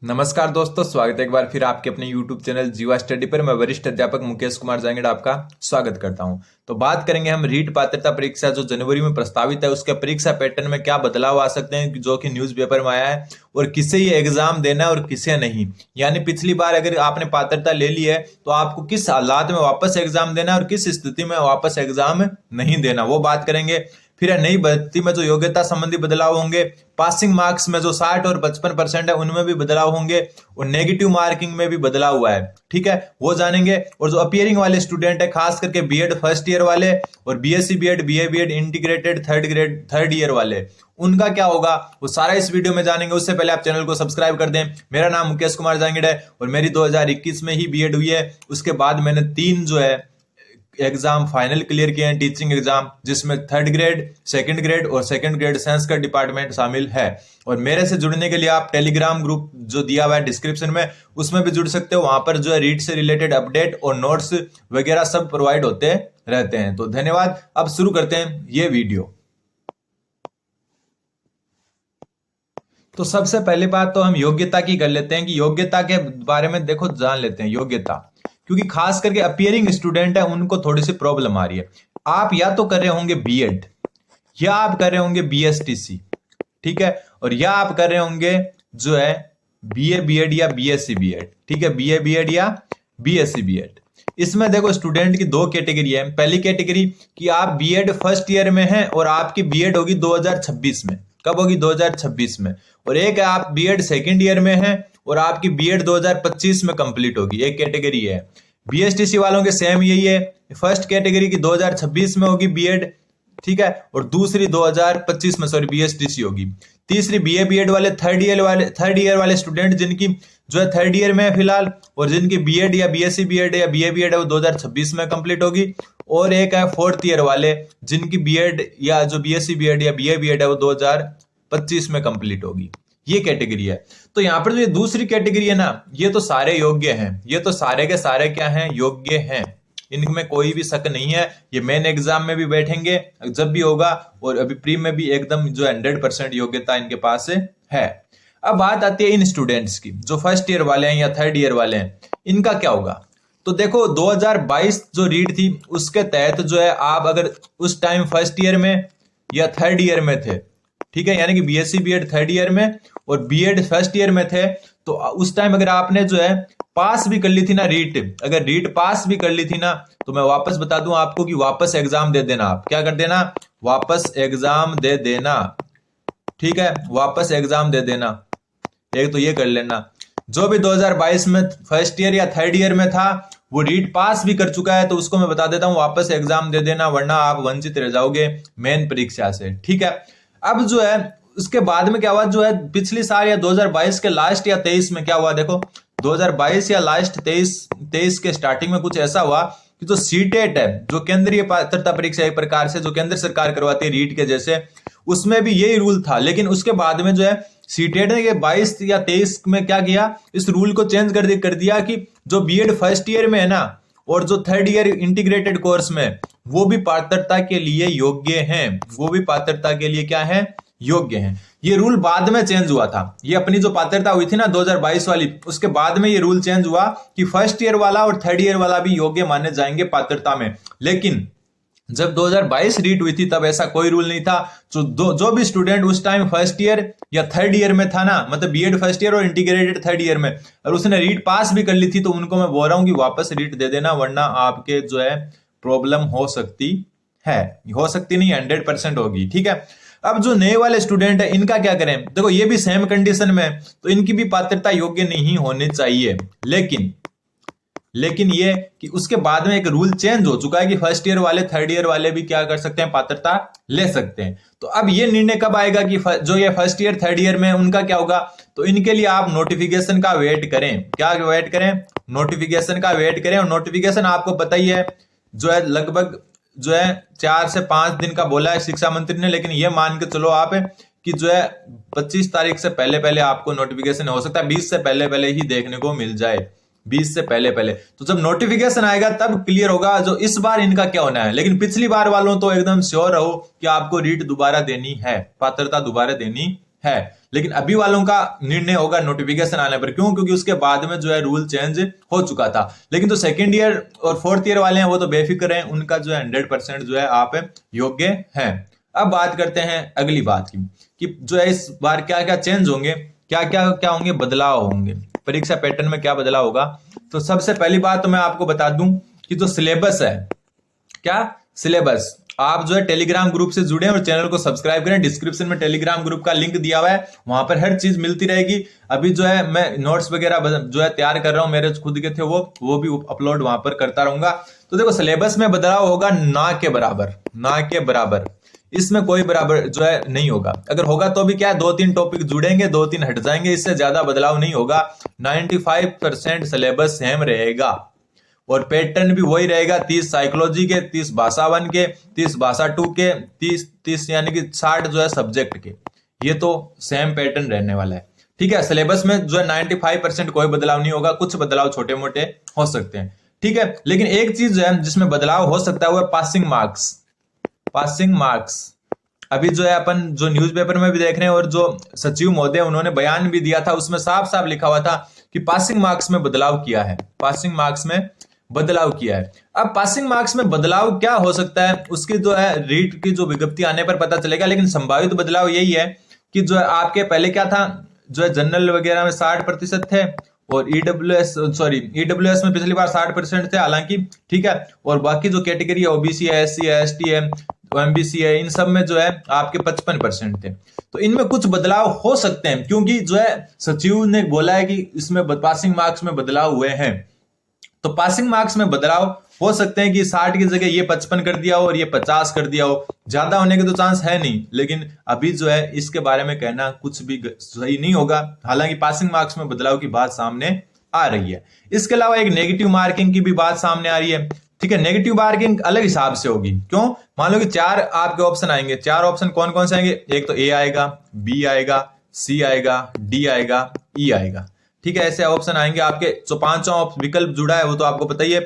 नमस्कार दोस्तों, स्वागत है एक बार फिर आपके अपने YouTube चैनल जीवा स्टडी पर। मैं वरिष्ठ अध्यापक मुकेश कुमार जांगड़ आपका स्वागत करता हूं। तो बात करेंगे हम रीट पात्रता परीक्षा जो जनवरी में प्रस्तावित है, उसके परीक्षा पैटर्न में क्या बदलाव आ सकते हैं जो कि न्यूज़पेपर में आया है, और किसे ये एग्जाम देना है और किसे नहीं। यानी पिछली बार अगर आपने पात्रता ले ली है तो आपको किस हालात में वापस एग्जाम देना है और किस स्थिति में वापस एग्जाम नहीं देना, वो बात करेंगे। फिर नई भर्ती में जो योग्यता संबंधी बदलाव होंगे, पासिंग मार्क्स में जो 60 और 55% है उनमें भी बदलाव होंगे, और नेगेटिव मार्किंग में भी बदलाव हुआ है, ठीक है, वो जानेंगे। और जो अपियरिंग वाले स्टूडेंट है, खास करके बीएड फर्स्ट ईयर वाले और BSc BEd BA BEd integrated third year वाले, उनका क्या होगा वो सारा इस वीडियो में जानेंगे। उससे पहले आप चैनल को सब्सक्राइब कर दें। मेरा नाम मुकेश कुमार जांगड़ है और मेरी 2021 में ही बीएड हुई है। उसके बाद मैंने 3 जो है एग्जाम फाइनल क्लियर किए हैं, टीचिंग एग्जाम, जिसमें 3rd ग्रेड, 2nd ग्रेड और 2nd ग्रेड साइंस का डिपार्टमेंट शामिल है। और मेरे से जुड़ने के लिए आप टेलीग्राम ग्रुप जो दिया हुआ है डिस्क्रिप्शन में, उसमें भी जुड़ सकते हो। वहां पर जो है रीट से रिलेटेड अपडेट और नोट्स वगैरह सब प्रोवाइड होते रहते हैं। तो धन्यवाद। अब शुरू करते हैं ये वीडियो। तो सबसे पहली बात तो हम योग्यता की कर लेते हैं कि योग्यता के बारे में देखो जान लेते हैं। योग्यता, क्योंकि खास करके अपियरिंग स्टूडेंट है उनको थोड़ी सी प्रॉब्लम आ रही है। आप या तो कर रहे होंगे बीएड, या आप कर रहे होंगे बीएसटीसी, ठीक है, और या आप कर रहे होंगे जो है बीए बीएड या बीएससी बीएड, ठीक है, बीए बीएड या बीएससी बीएड। इसमें देखो स्टूडेंट की 2 कैटेगरी है। पहली कैटेगरी कि आप बीएड फर्स्ट ईयर में हैं और आपकी बीएड होगी 2026 में। कब होगी? 2026 में। और एक है आप बीएड सेकंड ईयर में हैं और आपकी बीएड 2025 में कंप्लीट होगी, एक कैटेगरी है। बीएसटीसी वालों के सेम यही है, फर्स्ट कैटेगरी की 2026 में होगी बीएड, ठीक है, और दूसरी 2025 में बीएसटीसी होगी। तीसरी बीए बीएड वाले थर्ड ईयर वाले स्टूडेंट जिनकी जो है 3rd ईयर में है फिलहाल, और जिनकी बीएड या बीएससी बीएड या बीए बीएड है वो 2026 में कंप्लीट होगी। और एक है 4th ईयर वाले जिनकी बीएड या जो बीएससी बीएड या बीए बीएड है वो 2025 में कंप्लीट होगी। ये कैटेगरी है। तो यहाँ पर जो ये दूसरी कैटेगरी है ना, ये तो सारे योग्य हैं, ये तो सारे के सारे क्या हैं? योग्य हैं। इनमें कोई भी शक नहीं है। ये मेन एग्जाम में भी बैठेंगे जब भी होगा, और अभी प्री में भी एकदम जो 100% योग्यता इनके पास है। अब बात आती है इन स्टूडेंट्स की जो फर्स्ट ईयर वाले हैं या 3rd ईयर वाले हैं, इनका क्या होगा? तो देखो 2022 जो रीट थी उसके तहत जो है आप अगर उस टाइम फर्स्ट ईयर में या 3rd ईयर में थे, ठीक है, यानी कि बीएससी बीएड 3rd ईयर में और बीएड फर्स्ट ईयर में थे, तो उस टाइम अगर आपने जो है पास भी कर ली थी ना रीट, अगर रीट पास भी कर ली थी ना, तो मैं वापस बता दूं आपको कि वापस एग्जाम दे देना। आप क्या कर देना? वापस एग्जाम दे देना, ठीक है, वापस एग्जाम दे देना। एक तो ये कर लेना। जो भी 2022 में फर्स्ट ईयर या 3rd ईयर में था वो रीट पास भी कर चुका है तो उसको मैं बता देता हूं वापस एग्जाम दे देना, वरना आप वंचित रह जाओगे मेन परीक्षा से, ठीक है। अब जो है उसके बाद में क्या हुआ, जो है पिछली साल या 2022 के लास्ट या 23 में क्या हुआ, देखो 2022 या लास्ट 23 के स्टार्टिंग में कुछ ऐसा हुआ कि जो सीटेट है, जो केंद्रीय पात्रता परीक्षा एक प्रकार से जो केंद्र सरकार करवाती है रीट के जैसे, उसमें भी यही रूल था। लेकिन उसके बाद में जो है सीटेट ने 22 या 23 में क्या किया, इस रूल को चेंज कर दिया कि जो बीएड फर्स्ट ईयर में है ना और जो 3rd ईयर इंटीग्रेटेड कोर्स में, वो भी पात्रता के लिए योग्य हैं, वो भी पात्रता के लिए क्या है? योग्य हैं। ये रूल बाद में चेंज हुआ था। ये अपनी जो पात्रता हुई थी ना 2022 वाली, उसके बाद में ये रूल चेंज हुआ कि फर्स्ट ईयर वाला और 3rd ईयर वाला भी योग्य माने जाएंगे पात्रता में। लेकिन जब 2022 रीट हुई थी तब ऐसा कोई रूल नहीं था। जो भी स्टूडेंट उस टाइम फर्स्ट ईयर या 3rd ईयर में था ना, मतलब बीएड फर्स्ट ईयर और इंटीग्रेटेड 3rd ईयर में, और उसने रीट पास भी कर ली थी, तो उनको मैं बोल रहा हूं कि वापस रीट दे देना, वरना आपके जो है प्रॉब्लम हो सकती है, हो सकती नहीं, 100% होगी, ठीक है। अब जो नए वाले स्टूडेंट है इनका क्या करें? देखो ये भी सेम कंडीशन में, तो इनकी भी पात्रता योग्य नहीं होनी चाहिए। लेकिन ये कि उसके बाद में एक रूल चेंज हो चुका है कि फर्स्ट ईयर वाले 3rd ईयर वाले भी क्या कर सकते हैं? पात्रता ले सकते हैं। तो अब ये निर्णय कब आएगा कि जो ये फर्स्ट ईयर 3rd ईयर में उनका क्या होगा? तो इनके लिए आप नोटिफिकेशन का वेट करें। क्या वेट करें? नोटिफिकेशन का वेट करें। और नोटिफिकेशन आपको पता ही है जो है लगभग जो है 4 से 5 दिन का बोला है शिक्षा मंत्री ने, लेकिन ये मान के चलो आप कि जो है 25 तारीख से पहले आपको नोटिफिकेशन हो सकता है 20 से पहले ही देखने को मिल जाए, 20 से पहले। तो जब नोटिफिकेशन आएगा तब क्लियर होगा जो इस बार इनका क्या होना है। लेकिन पिछली बार वालों तो एकदम श्योर रहो कि आपको रीट दोबारा देनी है, पात्रता दोबारा देनी है। लेकिन अभी वालों का निर्णय होगा नोटिफिकेशन आने पर। क्यों? क्योंकि उसके बाद में जो है रूल चेंज हो चुका था। लेकिन जो सेकंड ईयर और फोर्थ ईयर वाले हैं वो तो बेफिक्र हैं, उनका जो है 100% जो है आप योग्य हैं। अब बात करते हैं अगली बात की कि जो है इस बार क्या क्या चेंज होंगे, क्या क्या क्या होंगे, बदलाव होंगे परीक्षा पैटर्न में, क्या बदलाव होगा। तो सबसे पहली बात तो मैं आपको बता दूं कि जो सिलेबस है, क्या सिलेबस, आप जो है टेलीग्राम ग्रुप से जुड़े और चैनल को सब्सक्राइब करें। डिस्क्रिप्शन में टेलीग्राम ग्रुप का लिंक दिया हुआ है, वहां पर हर चीज मिलती रहेगी। अभी जो है मैं नोट्स वगैरह जो है तैयार कर रहा हूं, मेरे खुद के थे वो भी अपलोड वहां पर करता रहूंगा। तो देखो सिलेबस में बदलाव होगा ना के बराबर, ना के बराबर, इसमें कोई बराबर जो है नहीं होगा। अगर होगा तो भी क्या, 2-3 टॉपिक जुड़ेंगे, 2-3 हट जाएंगे, इससे ज्यादा बदलाव नहीं होगा। 95% सिलेबस सेम रहेगा और पैटर्न भी वही रहेगा। 30 साइकोलॉजी के, 30 भाषा 1 के, 30 भाषा 2 के, 30 यानी कि 60 जो है सब्जेक्ट के। ये तो सेम पैटर्न रहने वाला है। ठीक है, सिलेबस में जो है 95% कोई बदलाव नहीं होगा, कुछ बदलाव छोटे मोटे हो सकते हैं। ठीक है, लेकिन एक चीज जो है जिसमें बदलाव हो सकता है वो है पासिंग मार्क्स। पासिंग मार्क्स अभी जो है अपन जो न्यूज़पेपर में भी देख रहे हैं और जो सचिव महोदय उन्होंने बयान भी दिया था, उसमें साफ साफ लिखा हुआ था कि पासिंग मार्क्स में बदलाव किया है, पासिंग मार्क्स में बदलाव किया है। अब पासिंग मार्क्स में बदलाव क्या हो सकता है, उसकी जो है रीट की जो विज्ञप्ति आने पर पता चलेगा। लेकिन संभावित बदलाव यही है कि जो है आपके पहले क्या था, जो है जनरल वगैरह में 60% थे और ईडब्ल्यूएस में पिछली बार 60% थे हालांकि। ठीक है, और बाकी जो कैटेगरी है, ओबीसी है, एससी है, एसटी है, एमबीसी है, इन सब में जो है आपके 55% थे। तो इनमें कुछ बदलाव हो सकते हैं क्योंकि जो है सचिव ने बोला है कि इसमें पासिंग मार्क्स में बदलाव हुए हैं। तो पासिंग मार्क्स में बदलाव हो सकते हैं कि 60 की जगह ये 55 कर दिया हो और ये 50 कर दिया हो। ज्यादा होने के तो चांस है नहीं, लेकिन अभी जो है इसके बारे में कहना कुछ भी सही नहीं होगा। हालांकि पासिंग मार्क्स में बदलाव की बात सामने आ रही है। इसके अलावा एक नेगेटिव मार्किंग की भी बात सामने आ रही है। ठीक है, नेगेटिव मार्किंग अलग हिसाब से होगी। क्यों? मान लो कि 4 आपके ऑप्शन आएंगे। 4 ऑप्शन कौन कौन से आएंगे? एक तो ए आएगा, बी आएगा, सी आएगा, डी आएगा, ई आएगा। ठीक है, ऐसे ऑप्शन आएंगे आपके। जो 5वां विकल्प जुड़ा है वो तो आपको पता ही है।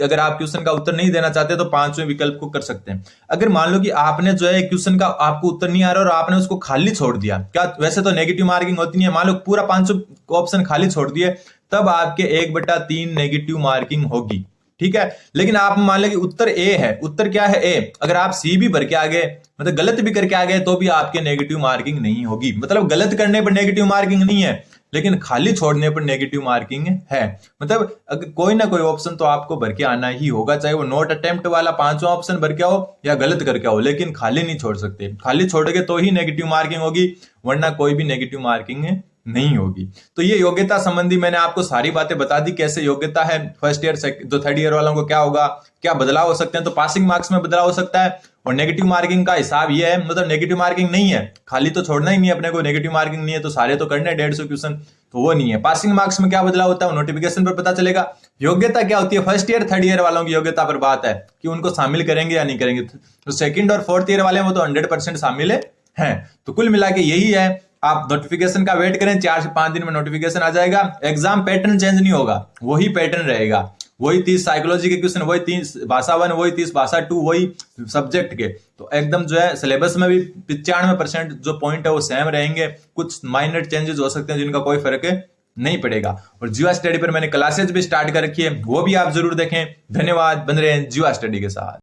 अगर आप क्वेश्चन का उत्तर नहीं देना चाहते तो 5वें विकल्प को कर सकते हैं। अगर मान लो कि आपने जो है क्वेश्चन का आपको उत्तर नहीं आ रहा और आपने उसको खाली छोड़ दिया, क्या वैसे तो नेगेटिव मार्किंग होती नहीं है, मान लो पूरा 5 ऑप्शन खाली छोड़ दिए, तब आपके 1/3 नेगेटिव मार्किंग होगी। ठीक है, लेकिन आप मान लो कि उत्तर ए है, उत्तर क्या है? ए। अगर आप सी भी भर के आ गए, मतलब गलत भी करके आ गए, तो भी आपके नेगेटिव मार्किंग नहीं होगी। मतलब गलत करने पर नेगेटिव मार्किंग नहीं है, लेकिन खाली छोड़ने पर नेगेटिव मार्किंग है। मतलब अगर कोई ना कोई ऑप्शन तो आपको भर के आना ही होगा, चाहे वो नॉट अटेम्प्ट वाला 5वां ऑप्शन भर के आओ या गलत करके आओ, लेकिन खाली नहीं छोड़ सकते। खाली छोड़ोगे तो ही नेगेटिव मार्किंग होगी, वरना कोई भी नेगेटिव मार्किंग नहीं होगी। तो ये योग्यता संबंधी मैंने आपको सारी बातें बता दी, कैसे योग्यता है फर्स्ट ईयर जो थर्ड ईयर वालों को क्या होगा, क्या बदलाव हो सकते हैं। तो पासिंग मार्क्स में बदलाव हो सकता है और नेगेटिव मार्किंग का हिसाब ये है, मतलब नेगेटिव मार्किंग नहीं है, खाली तो छोड़ना ही नहीं है अपने को। नेगेटिव मार्किंग नहीं है तो सारे तो करने 150 क्वेश्चन, तो वो नहीं है। पासिंग मार्क्स में क्या बदलाव होता है वो नोटिफिकेशन पर पता चलेगा। योग्यता क्या होती है, फर्स्ट ईयर थर्ड ईयर वालों की योग्यता पर बात है कि उनको शामिल करेंगे या नहीं करेंगे। तो सेकंड और फोर्थ ईयर वाले वो तो 100% शामिल है। तो कुल मिला के यही है, आप नोटिफिकेशन का वेट करें, 4 से 5 दिन में नोटिफिकेशन आ जाएगा। एग्जाम पैटर्न चेंज नहीं होगा, वही पैटर्न रहेगा, वही 30 साइकोलॉजी के क्वेश्चन, वही 30 भाषा 1, वही 30 भाषा 2, वही सब्जेक्ट के। तो एकदम जो है सिलेबस में भी 95% जो पॉइंट है वो सेम रहेंगे। कुछ माइनर चेंजेस हो सकते हैं जिनका कोई फर्क नहीं पड़ेगा। और जीवा स्टडी पर मैंने क्लासेज भी स्टार्ट कर रखी है, वो भी आप जरूर देखें। धन्यवाद, बन रहे हैं जीवा स्टडी के साथ।